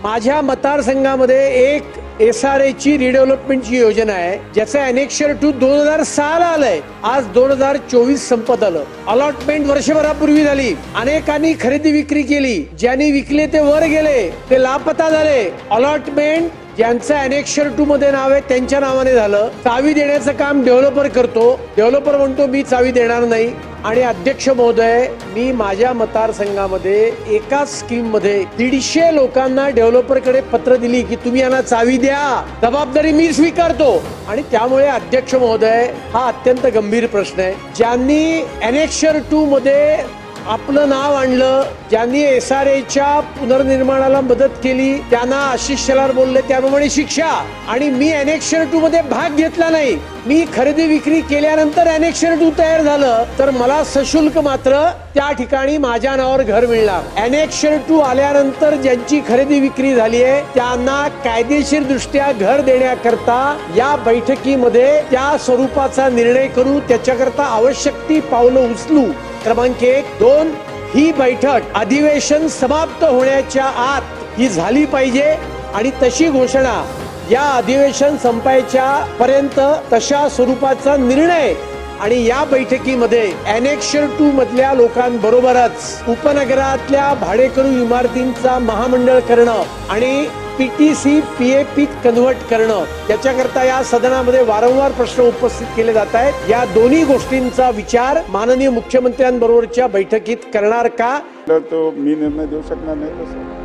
माझ्या मतदारसंघामध्ये एक SRA ची रिडेव्हलपमेंटची योजना आहे, ज्याचं अनेक्शर 2 2006 ला आलंय. आज 2024 संपत आलं. अलॉटमेंट वर्षभरापूर्वी झाली. अनेकांनी खरेदी विक्री केली. ज्यांनी विकले ते वर गेले, ते लापता झाले. अलॉटमेंट ज्यांचं अनेक्शर 2 मध्ये नाव आहे त्यांच्या नावाने झालं. चावी देण्याचं काम डेव्हलपर करतो. डेव्हलपर म्हणतो मी चावी देणार नाही. आणि अध्यक्ष महोदय, मी माझ्या मतदारसंघामध्ये एकाच स्कीम मध्ये 150 लोकांना डेव्हलपरकडे पत्र दिली की तुम्ही यांना चावी द्या, जबाबदारी मी स्वीकारतो. आणि त्यामुळे अध्यक्ष महोदय, हा अत्यंत गंभीर प्रश्न आहे. ज्यांनी अनेक्शर 2 मध्ये आपलं नाव आणलं, ज्यांनी SRAच्या पुनर्निर्माणाला मदत केली, त्यांना आशिष शेलार बोलले त्याप्रमाणे शिक्षा. आणि मी अनेक्शर 2 मध्ये भाग घेतला नाही. मी खरेदी विक्री केल्यानंतर अनेक्शर 2 तयार झालं तर मला सशुल्क मात्र त्या ठिकाणी माझ्या नावावर घर मिळणार. अनेक्शर 2 आल्यानंतर ज्यांची खरेदी विक्री झाली आहे त्यांना कायदेशीर दृष्ट्या घर देण्याकरता या बैठकीमध्ये त्या स्वरूपाचा निर्णय करू, त्याच्याकरता आवश्यक ती पावलं उचलू. क्रमांक 1, 2 ही बैठक अधिवेशन समाप्त होण्याच्या आत ही झाली पाहिजे. आणि तशी घोषणा या अधिवेशन संपायच्या पर्यंत तशा स्वरूपाचा निर्णय. आणि या बैठकीमध्ये अनेक्शर 2 मधल्या लोकांबरोबरच उपनगरातल्या भाडेकरू इमारतींचा महामंडळ करणं आणि PTC PAP कन्व्हर्ट करणं, याच्याकरता या सदनामध्ये वारंवार प्रश्न उपस्थित केले जात आहेत. या दोन्ही गोष्टींचा विचार माननीय मुख्यमंत्र्यांबरोबरच्या बैठकीत करणार का? तो मी निर्णय देऊ शकणार नाही.